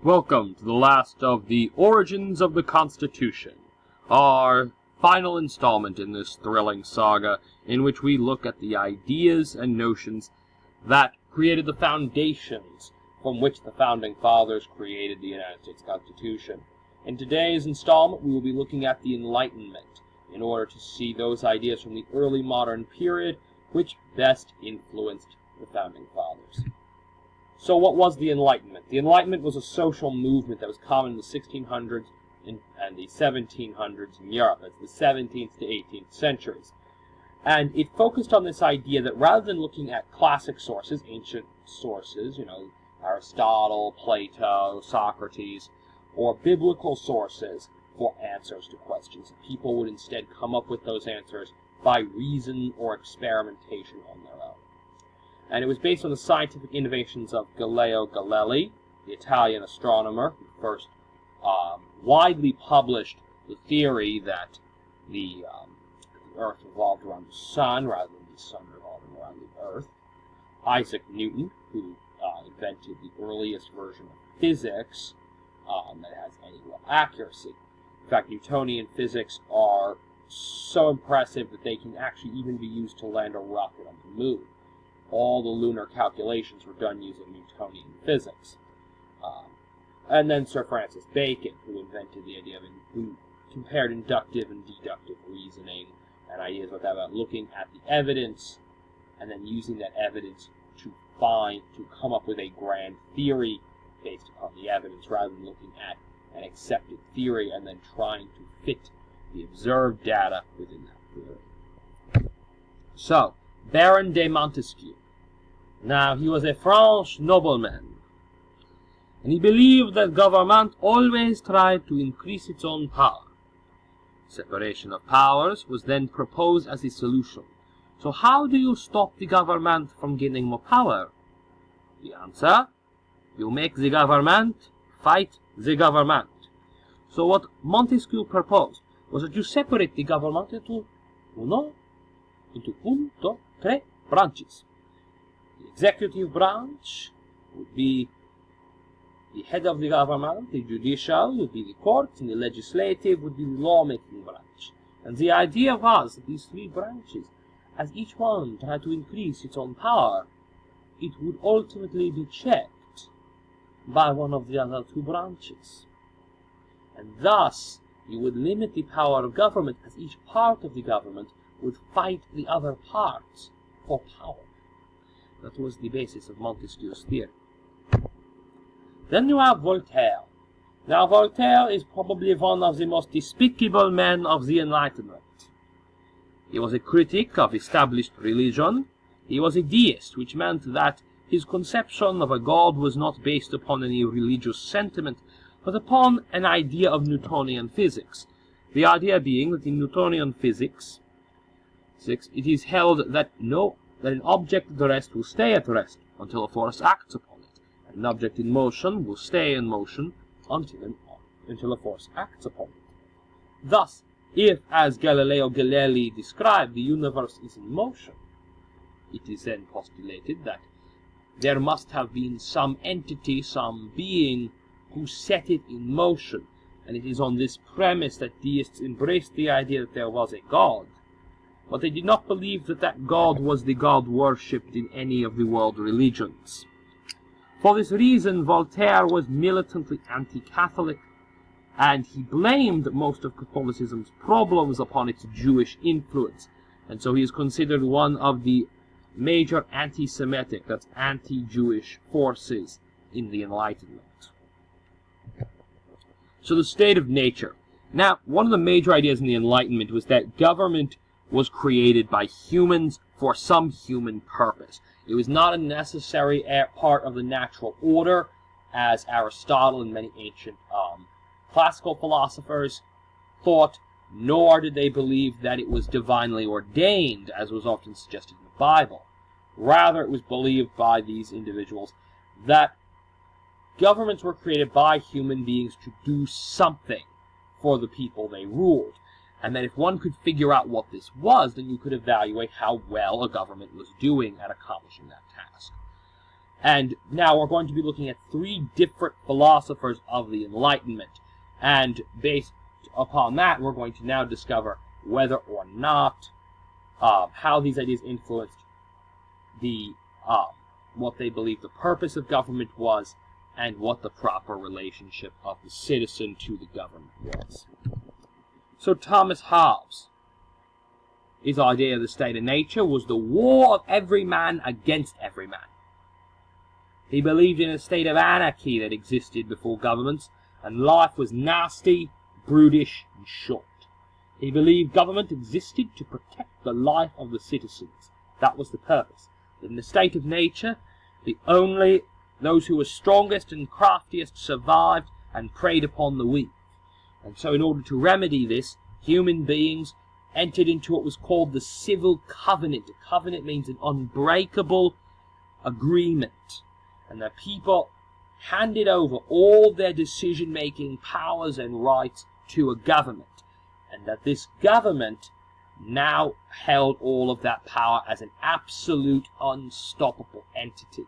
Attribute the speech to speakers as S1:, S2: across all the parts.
S1: Welcome to the last of the Origins of the Constitution, our final installment in this thrilling saga in which we look at the ideas and notions that created the foundations from which the Founding Fathers created the United States Constitution. In today's installment, we will be looking at the Enlightenment in order to see those ideas from the early modern period which best influenced the Founding Fathers. So what was the Enlightenment? The Enlightenment was a social movement that was common in the 1600s and the 1700s in Europe. That's the 17th to 18th centuries. And it focused on this idea that rather than looking at classic sources, ancient sources, Aristotle, Plato, Socrates, or biblical sources for answers to questions, people would instead come up with those answers by reason or experimentation on their own. And it was based on the scientific innovations of Galileo Galilei, the Italian astronomer, who first widely published the theory that the Earth revolved around the Sun rather than the Sun revolving around the Earth. Isaac Newton, who invented the earliest version of physics that has any real accuracy. In fact, Newtonian physics are so impressive that they can actually even be used to land a rocket on the moon. All the lunar calculations were done using Newtonian physics. And then Sir Francis Bacon, who invented the idea of, who compared inductive and deductive reasoning and ideas about looking at the evidence and then using that evidence to come up with a grand theory based upon the evidence rather than looking at an accepted theory and then trying to fit the observed data within that theory. So, Baron de Montesquieu. Now, he was a French nobleman, and he believed that government always tried to increase its own power. Separation of powers was then proposed as a solution. So how do you stop the government from gaining more power? The answer? You make the government fight the government. So what Montesquieu proposed was that you separate the government into three branches. The executive branch would be the head of the government, the judicial would be the courts, and the legislative would be the lawmaking branch. And the idea was that these three branches, as each one tried to increase its own power, it would ultimately be checked by one of the other two branches. And thus, you would limit the power of government as each part of the government would fight the other parts for power. That was the basis of Montesquieu's theory. Then you have Voltaire. Now, Voltaire is probably one of the most despicable men of the Enlightenment. He was a critic of established religion. He was a deist, which meant that his conception of a god was not based upon any religious sentiment, but upon an idea of Newtonian physics. The idea being that in Newtonian physics, it is held that an object at rest will stay at rest until a force acts upon it, and an object in motion will stay in motion until a force acts upon it. Thus, if, as Galileo Galilei described, the universe is in motion, it is then postulated that there must have been some entity, some being, who set it in motion, and it is on this premise that deists embraced the idea that there was a god. But they did not believe that that God was the God worshipped in any of the world religions. For this reason, Voltaire was militantly anti-Catholic, and he blamed most of Catholicism's problems upon its Jewish influence, and so he is considered one of the major anti-Semitic, that's anti-Jewish forces in the Enlightenment. So the state of nature. Now, one of the major ideas in the Enlightenment was that government was created by humans for some human purpose. It was not a necessary part of the natural order, as Aristotle and many ancient classical philosophers thought, nor did they believe that it was divinely ordained, as was often suggested in the Bible. Rather, it was believed by these individuals that governments were created by human beings to do something for the people they ruled. And that if one could figure out what this was, then you could evaluate how well a government was doing at accomplishing that task. And now we're going to be looking at three different philosophers of the Enlightenment. And based upon that, we're going to now discover whether or not how these ideas influenced the what they believed the purpose of government was, and what the proper relationship of the citizen to the government was. So Thomas Hobbes, his idea of the state of nature was the war of every man against every man. He believed in a state of anarchy that existed before governments, and life was nasty, brutish, and short. He believed government existed to protect the life of the citizens. That was the purpose. In the state of nature, those who were strongest and craftiest survived and preyed upon the weak. And so in order to remedy this, human beings entered into what was called the civil covenant. A covenant means an unbreakable agreement. And the people handed over all their decision-making powers and rights to a government. And that this government now held all of that power as an absolute, unstoppable entity.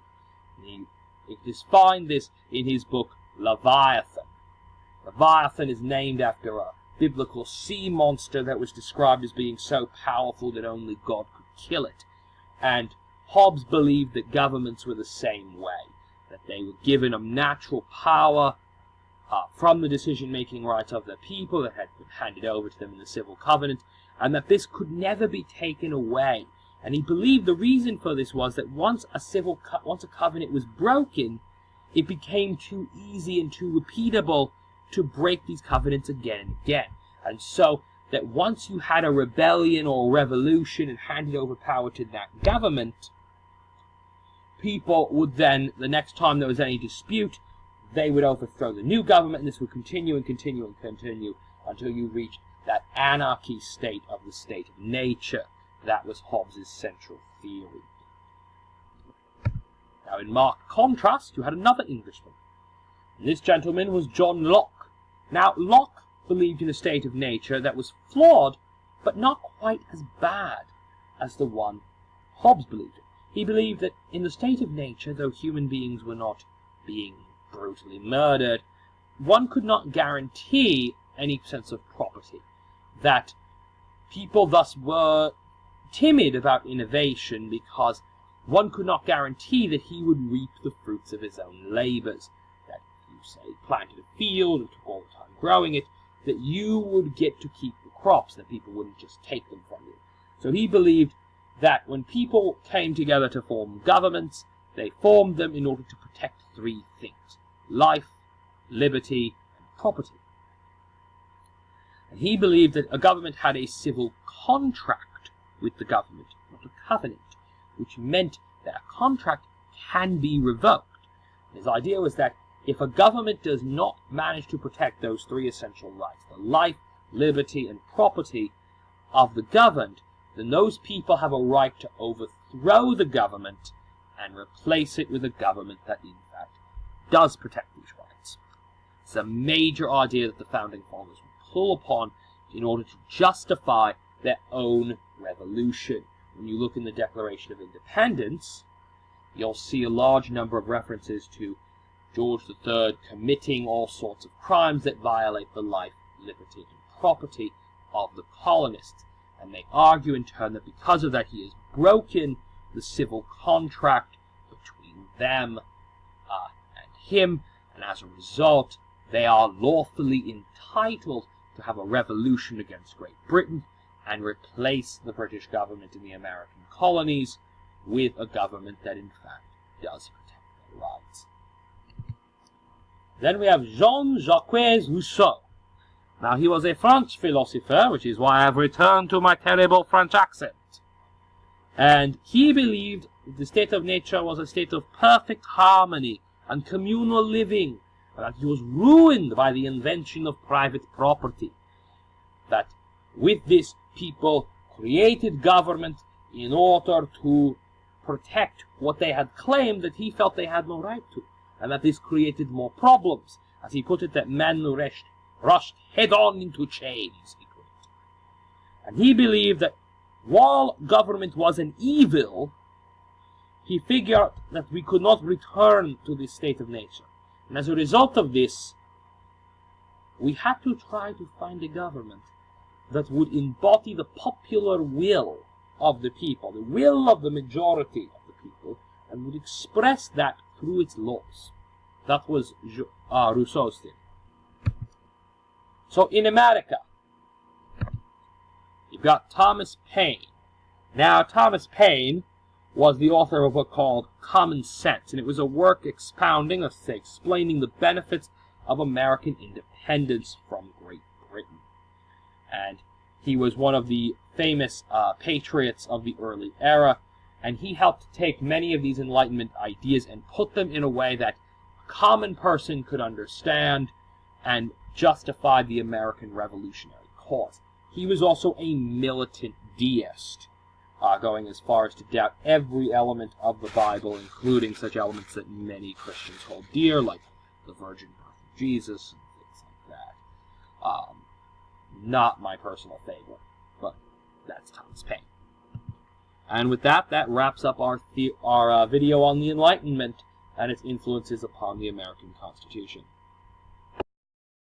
S1: And he defined this in his book, Leviathan. Leviathan is named after a biblical sea monster that was described as being so powerful that only God could kill it. And Hobbes believed that governments were the same way, that they were given a natural power from the decision-making rights of the people that had been handed over to them in the civil covenant, and that this could never be taken away. And he believed the reason for this was that once a covenant was broken, it became too easy and too repeatable to break these covenants again and again. And so that once you had a rebellion or a revolution and handed over power to that government, people would then, the next time there was any dispute, they would overthrow the new government, and this would continue and continue and continue until you reached that anarchy state of the state of nature. That was Hobbes' central theory. Now, in marked contrast, you had another Englishman. And this gentleman was John Locke. Now, Locke believed in a state of nature that was flawed, but not quite as bad as the one Hobbes believed in. He believed that in the state of nature, though human beings were not being brutally murdered, one could not guarantee any sense of property. That people thus were timid about innovation because one could not guarantee that he would reap the fruits of his own labors. That if you, say, planted a field and took all the time growing it, that you would get to keep the crops, that people wouldn't just take them from you. So he believed that when people came together to form governments, they formed them in order to protect three things: life, liberty, and property. And he believed that a government had a civil contract with the government, not a covenant, which meant that a contract can be revoked. His idea was that if a government does not manage to protect those three essential rights, the life, liberty, and property of the governed, then those people have a right to overthrow the government and replace it with a government that, in fact, does protect these rights. It's a major idea that the Founding Fathers would pull upon in order to justify their own revolution. When you look in the Declaration of Independence, you'll see a large number of references to George III committing all sorts of crimes that violate the life, liberty, and property of the colonists. And they argue in turn that because of that he has broken the civil contract between them and him, and as a result they are lawfully entitled to have a revolution against Great Britain and replace the British government in the American colonies with a government that in fact does protect their rights. Then we have Jean-Jacques Rousseau. Now, he was a French philosopher, which is why I have returned to my terrible French accent. And he believed that the state of nature was a state of perfect harmony and communal living, and that he was ruined by the invention of private property. That with this, people created government in order to protect what they had claimed that he felt they had no right to, and that this created more problems. As he put it, that men rushed head-on into chains, he put it. And he believed that while government was an evil,
S2: he figured that we could not return to this state of nature. And as a result of this, we had to try to find a government that would embody the popular will of the people, the will of the majority of the people, and would express that through its laws. That was Rousseau's theory. So in America, you've got Thomas Paine. Now, Thomas Paine was the author of a book called Common Sense, and it was a work expounding, let's say, explaining the benefits of American independence from Great Britain. And he was one of the famous patriots of the early era, and he helped take many of these Enlightenment ideas and put them in a way that a common person could understand and justify the American Revolutionary cause. He was also a militant deist, going as far as to doubt every element of the Bible, including such elements that many Christians hold dear, like the virgin birth of Jesus and things like that. Not my personal favorite, but that's Thomas Paine. And with that, that wraps up our video on the Enlightenment and its influences upon the American Constitution.